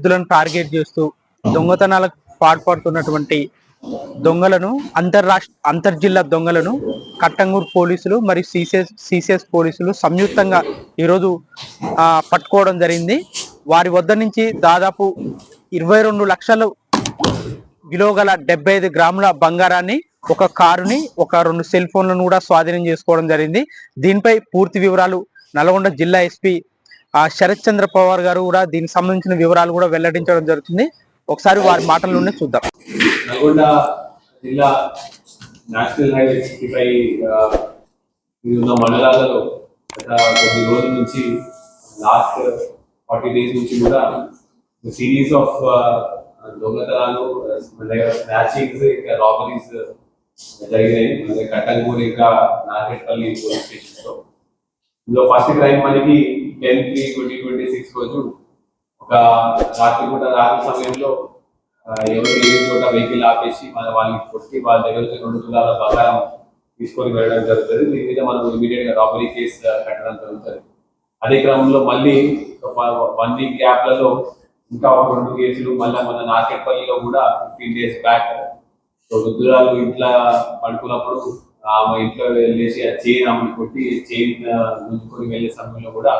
వృద్ధులను టార్గెట్ చేస్తూ దొంగతనాలకు పాల్పడుతున్నటువంటి దొంగలను అంతర్జిల్లా దొంగలను కట్టంగూరు పోలీసులు మరియు సిసిఎస్ పోలీసులు సంయుక్తంగా ఈరోజు పట్టుకోవడం జరిగింది. వారి వద్ద నుంచి దాదాపు 22 లక్షలు విలువ గల 75 గ్రాముల బంగారాన్ని, ఒక కారుని, ఒక 2 సెల్ ఫోన్లను కూడా స్వాధీనం చేసుకోవడం జరిగింది. దీనిపై పూర్తి వివరాలు నల్గొండ జిల్లా ఎస్పీ శరత్ చంద్ర పవార్ గారు కూడా దీనికి సంబంధించిన వివరాలు కూడా వెల్లడించడం జరుగుతుంది. ఒకసారి వారి మాటల్లోనే చూద్దాం. నల్గొండ జిల్లా నేషనల్ హైవే 65 ఉన్న మండలాలలో కొద్ది రోజుల నుంచి లాస్ట్ 40 days నుంచి కూడా సిరీస్ ఆఫ్ దొంగతనాలు, స్నాచింగ్స్, ఇంకా రాబరీస్ జరిగినాయి. కట్టంగూరు ఇంకా నాగేట్పల్లి పోలీస్ స్టేషన్ లో. ఇందులో ఫస్ట్ క్రైమ్ మనకి 10/3/2026 రోజు ఒక రాత్రి సమయంలో ఎవరు లేని చోట వెహికల్ ఆపేసి వాళ్ళని కొట్టి వాళ్ళ దగ్గర నుంచి 2 తులాల బంగారం తీసుకొని వెళ్ళడం జరుగుతుంది. దీని మీద మనం ఇమీడియట్ గా రాబరీ కేసు కట్టడం జరుగుతుంది. అదే క్రమంలో మళ్ళీ 1 week గ్యాప్లలో ఇంకా ఒక 2 కేసులు, మళ్ళీ మన నార్కెట్పల్లిలో కూడా 15 days బ్యాక్ వృద్ధురాలు ఇంట్లో పడుకున్నప్పుడు ఆమె ఇంట్లో వెళ్ళేసి ఆ చైన్ ఆమెను కొట్టి చైన్ గుంజుకొని వెళ్ళే సమయంలో కూడా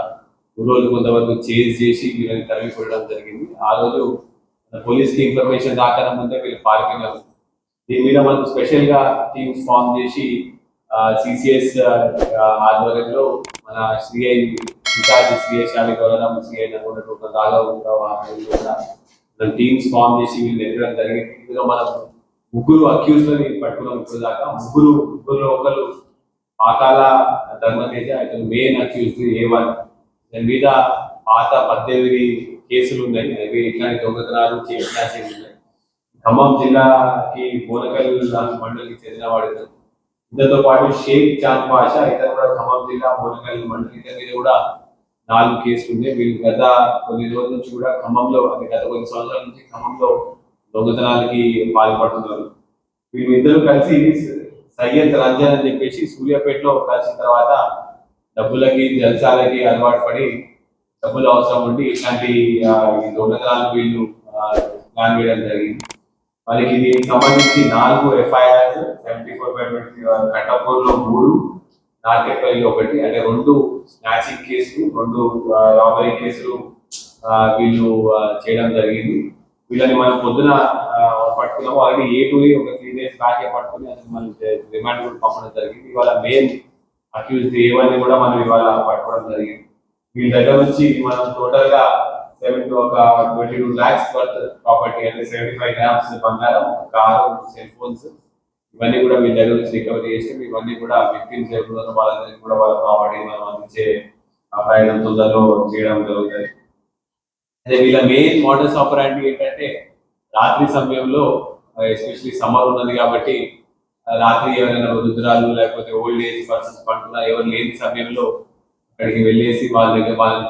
ఊరోళ్ళు కొంతవరకు చేజ్ చేసి వీళ్ళని తరిమి కొట్టడం జరిగింది. ఆ రోజు పోలీస్ కి ఇన్ఫర్మేషన్ రాకన ముందే వీళ్ళు పారిపోయినారు. దీని మీద మనం స్పెషల్ గా టీమ్స్ ఫామ్ చేసి సిసిఎస్ ఆధ్వర్యంలో మన సిఐ ఇన్ఛార్జ్ సిఐ శాలి గౌరవం, CI Nalgonda Raghav teams form చేసి వీళ్ళు ఎక్కడం జరిగింది. ఇందులో మనం 3 అక్యూజ్ ని పట్టుకున్నాం. ఇప్పుడు దాకా ముగ్గురు ఒకరు పాకాల ధర్మతేజ, ఇతను మెయిన్ అక్యూజ్ A1. దాని మీద పాత 18 కేసులు ఉన్నాయి. అవి ఇట్లాంటి దొంగతనాలు ఉన్నాయి. ఖమ్మం జిల్లాకి బోనకల్ మండలికి చెందిన వాడు. ఇతనితో పాటు షేక్ చాంద్ పాషా, ఇతను కూడా ఖమ్మం జిల్లా బోనకల్ మండలి. ఇతని మీద కూడా 4 కేసులు ఉన్నాయి. వీళ్ళు గత కొన్ని రోజుల నుంచి కూడా ఖమ్మంలో, గత కొన్ని సంవత్సరాల నుంచి ఖమ్మంలో దొంగతనాలకి పాల్పడుతున్నారు. వీళ్ళిద్దరూ కలిసి సయ్యద్ రంజన్ అని చెప్పేసి సూర్యాపేటలో కలిసిన తర్వాత డబ్బులకి జల్సాలకి అలవాటు పడి డబ్బులు అవసరం ఉండి ఇట్లాంటి దొంగతనాలు వీళ్ళు ప్లాన్ వేయడం జరిగింది. వాళ్ళకి దీనికి సంబంధించి 4 FIRs, 74/20 కట్టపూర్లో 3, నార్కెట్పల్లిలో 1, అంటే 2 స్నాచింగ్ కేసులు, 2 రాబరీ కేసులు వీళ్ళు చేయడం జరిగింది. వీళ్ళని మనం పొద్దున పట్టుకున్నాము. ఆల్రెడీ A2 ఒక 3 days బ్యాక్ పట్టుకుని అసలు మనం రిమాండ్ కూడా పంపడం జరిగింది. ఇవాళ మెయిన్ అక్యూజ్ A1 కూడా మనం ఇవాళ పట్టుకోవడం జరిగింది. వీళ్ళ దగ్గర నుంచి మనం టోటల్ గా 22 lakhs వర్త్ ప్రాపర్టీ, అంటే 75 grams బంగారం, కారు, సెల్ ఫోన్స్, ఇవన్నీ కూడా వీళ్ళ దగ్గర నుంచి రికవరీ చేసి ఇవన్నీ కూడా విక్టిమ్స్ ఎవరున్నారో వాళ్ళందరికీ కూడా వాళ్ళ ప్రాపర్టీ మనం అందించే ప్రయత్నం తొందరలో చేయడం జరుగుతుంది. అదే వీళ్ళ మెయిన్ మోడల్స్ ఆపరాండి ఏంటంటే రాత్రి సమయంలో, ఎస్పెషల్లీ సమ్మర్ ఉన్నది కాబట్టి రాత్రి ఎవరైనా వృద్ధురాలు లేకపోతే ఓల్డ్ ఏజ్ పర్సన్స్ పడుతున్నా ఎవరు లేని సమయంలో అక్కడికి వెళ్ళేసి వాళ్ళని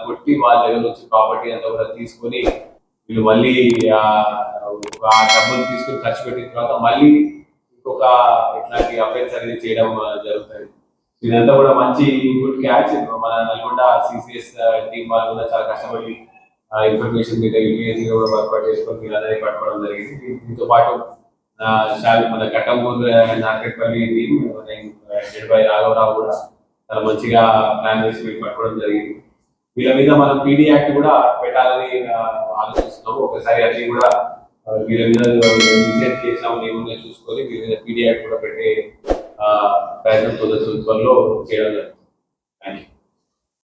కొట్టి వాళ్ళ దగ్గర నుంచి ప్రాపర్టీ అంతా కూడా తీసుకొని వీళ్ళు మళ్ళీ ఆ డబ్బులు తీసుకొని ఖర్చు పెట్టిన తర్వాత మళ్ళీ ఇంకొక ఇట్లాంటి అఫెన్స్ అనేది చేయడం జరుగుతుంది. ఇదంతా కూడా మంచి గుడ్ క్యాచ్. మన నల్గొండ సిసిఎస్ టీం వాళ్ళు కూడా చాలా కష్టపడి ఇన్ఫర్మేషన్ మీద కూడా వర్కౌట్ చేసుకొని వీళ్ళందరినీ పట్టుకోవడం జరిగింది. దీంతో పాటు మన కట్టంగూరు నార్కెట్పల్లి టీం రాఘవరావు కూడా చాలా మంచిగా ప్లాన్ చేసి వీళ్ళు పట్టుకోవడం జరిగింది. వీళ్ళ మీద మనం PD యాక్ట్ కూడా పెట్టాలని ఆలోచిస్తున్నాము. ఒకసారి అన్ని కూడా వీళ్ళ మీద ఇన్సిడెంట్ చేసినాము ఏమున్నాయో చూసుకొని వీళ్ళ మీద PD యాక్ట్ కూడా పెట్టే ప్రయత్నం త్వరలో చేయడం జరుగుతుంది.